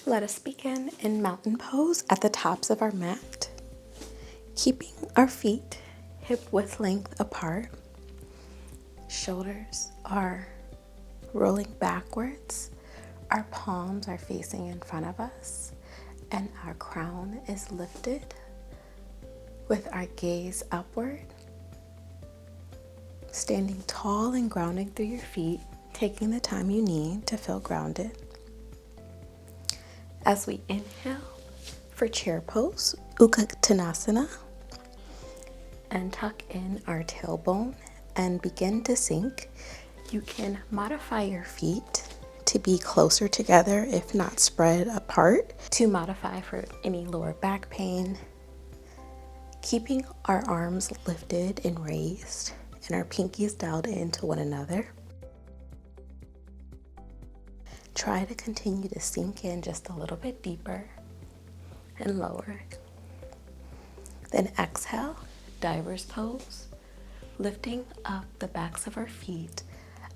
Let us begin in mountain pose at the tops of our mat, keeping our feet hip width length apart. Shoulders are rolling backwards. Our palms are facing in front of us, and our crown is lifted with our gaze upward. Standing tall and grounding through your feet, taking the time you need to feel grounded. As we inhale for chair pose, Uttanasana, and tuck in our tailbone and begin to sink. You can modify your feet to be closer together, if not spread apart, to modify for any lower back pain. Keeping our arms lifted and raised and our pinkies dialed into one another. Try to continue to sink in just a little bit deeper and lower. Then exhale, diver's pose, lifting up the backs of our feet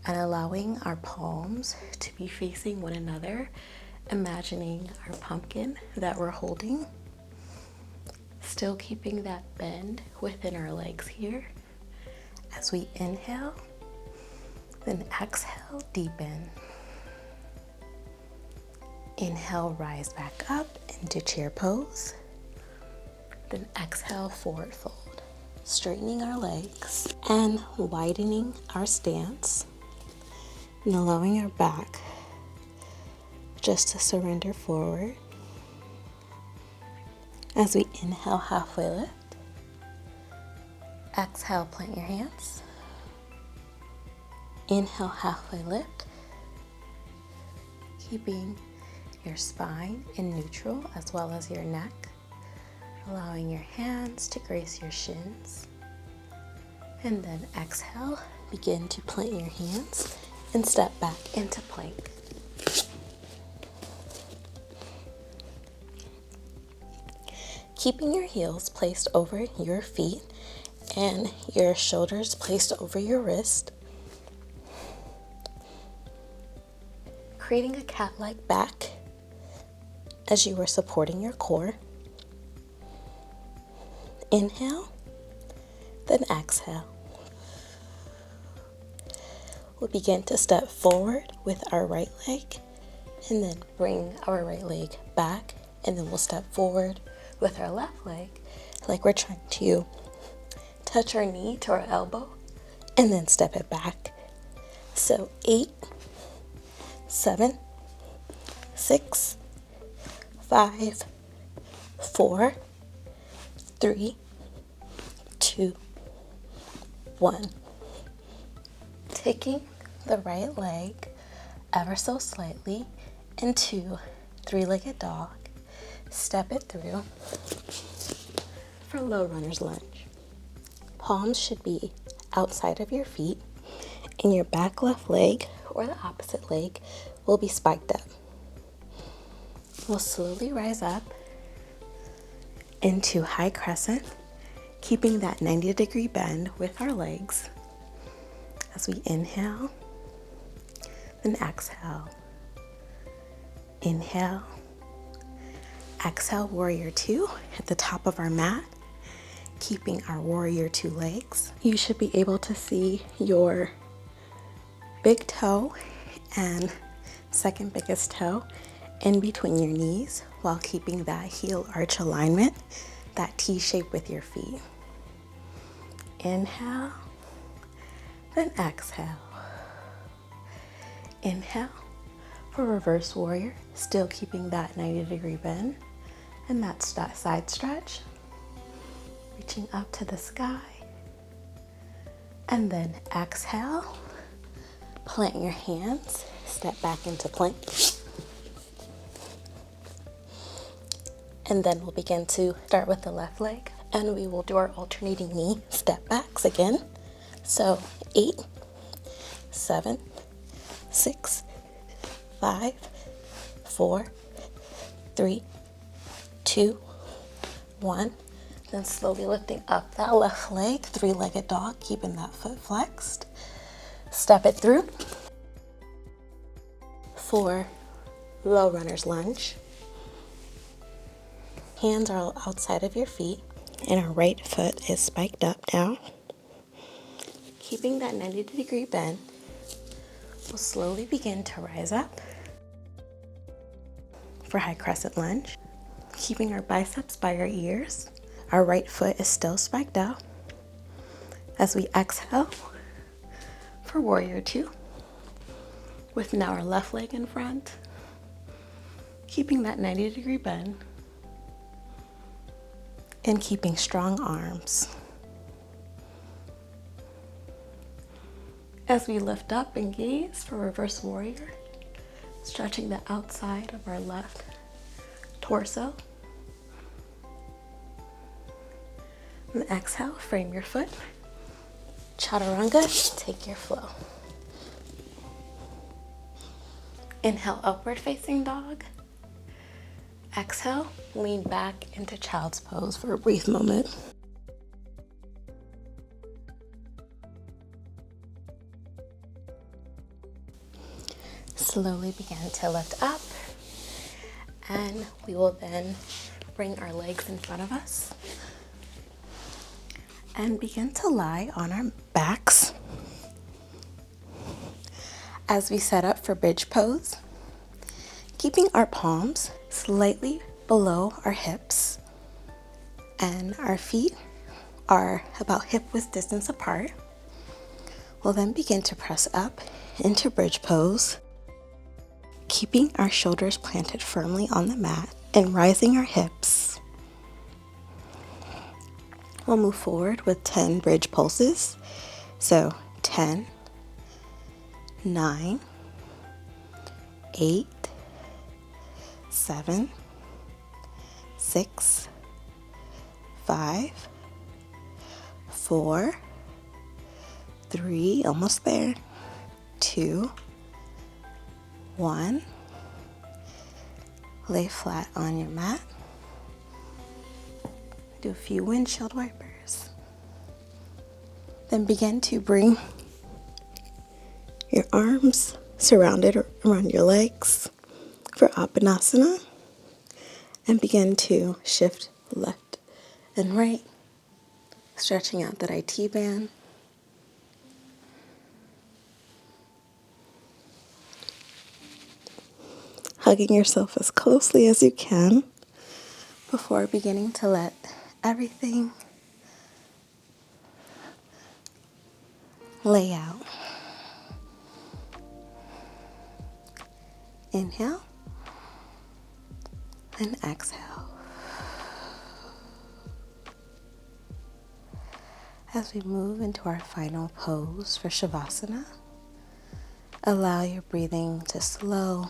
and allowing our palms to be facing one another, imagining our pumpkin that we're holding. Still keeping that bend within our legs here. As we inhale, then exhale, deepen. Inhale, rise back up into chair pose. Then exhale, forward fold. Straightening our legs and widening our stance and allowing our back just to surrender forward. As we inhale, halfway lift. Exhale, plant your hands. Inhale, halfway lift. Keeping your spine in neutral as well as your neck. Allowing your hands to grace your shins. And then exhale, begin to plant your hands and step back into plank. Keeping your heels placed over your feet and your shoulders placed over your wrist. Creating a cat-like back as you are supporting your core. Inhale, then exhale. We'll begin to step forward with our right leg and then bring our right leg back, and then we'll step forward with our left leg like we're trying to touch our knee to our elbow and then step it back. So 8, 7, 6, 5, 4, 3, 2, 1. Taking the right leg ever so slightly into three-legged dog. Step it through for low runner's lunge. Palms should be outside of your feet, and your back left leg or the opposite leg will be spiked up. We'll slowly rise up into high crescent, keeping that 90-degree bend with our legs. As we inhale, then exhale. Inhale. Exhale, warrior 2 at the top of our mat, keeping our warrior 2 legs. You should be able to see your big toe and second biggest toe in between your knees while keeping that heel arch alignment, that T shape with your feet. Inhale, then exhale. Inhale for reverse warrior, still keeping that 90-degree bend and that side stretch, reaching up to the sky. And then exhale, plant your hands, step back into plank. And then we'll begin to start with the left leg, and we will do our alternating knee step backs again. So 8, 7, 6, 5, 4, 3, 2, 1. Then slowly lifting up that left leg, three-legged dog, keeping that foot flexed. Step it through for low runner's lunge. Hands are outside of your feet, and our right foot is spiked up now. Keeping that 90-degree bend, we'll slowly begin to rise up for high crescent lunge. Keeping our biceps by our ears, our right foot is still spiked out. As we exhale for warrior two, with now our left leg in front, keeping that 90-degree bend and keeping strong arms. As we lift up and gaze for reverse warrior, stretching the outside of our left torso. And exhale, frame your foot. Chaturanga, take your flow. Inhale, upward facing dog. Exhale, lean back into child's pose for a brief moment. Slowly begin to lift up, and we will then bring our legs in front of us and begin to lie on our backs as we set up for bridge pose, keeping our palms slightly below our hips, and our feet are about hip width distance apart. We'll then begin to press up into bridge pose, keeping our shoulders planted firmly on the mat and rising our hips. We'll move forward with 10 bridge pulses. So 10, 9, 8, 7, 6, 5, 4, 3, almost there, 2, 1. Lay flat on your mat. Do a few windshield wipers. Then begin to bring your arms surrounded around your legs for Appanasana, and begin to shift left and right, stretching out that IT band. Hugging yourself as closely as you can before beginning to let everything lay out. Inhale and exhale. As we move into our final pose for Shavasana, allow your breathing to slow.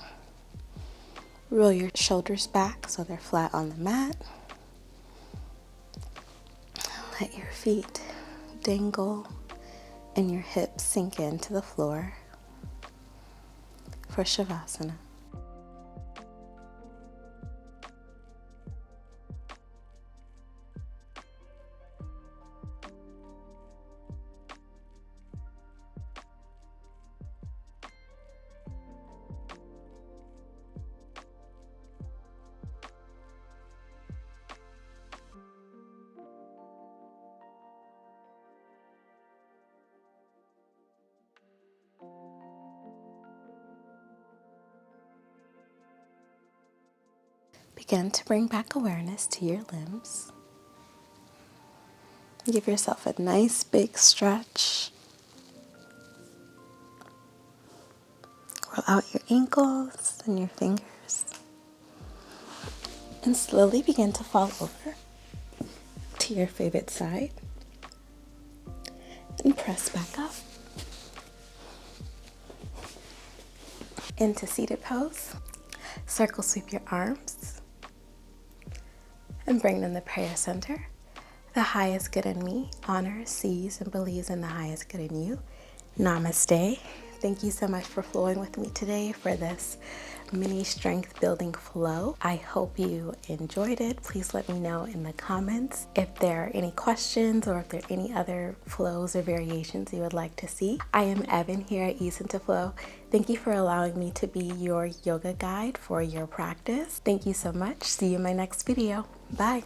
Roll your shoulders back so they're flat on the mat. Let your feet dangle and your hips sink into the floor for Shavasana. Begin to bring back awareness to your limbs. Give yourself a nice big stretch. Roll out your ankles and your fingers. And slowly begin to fall over to your favorite side. And press back up into seated pose. Circle sweep your arms and bring them to prayer center. The highest good in me honors, sees, and believes in the highest good in you. Namaste. Thank you so much for flowing with me today for this mini strength building flow. I hope you enjoyed it. Please let me know in the comments if there are any questions or if there are any other flows or variations you would like to see. I am Evan here at Ease into Flow. Thank you for allowing me to be your yoga guide for your practice. Thank you so much. See you in my next video. Bye.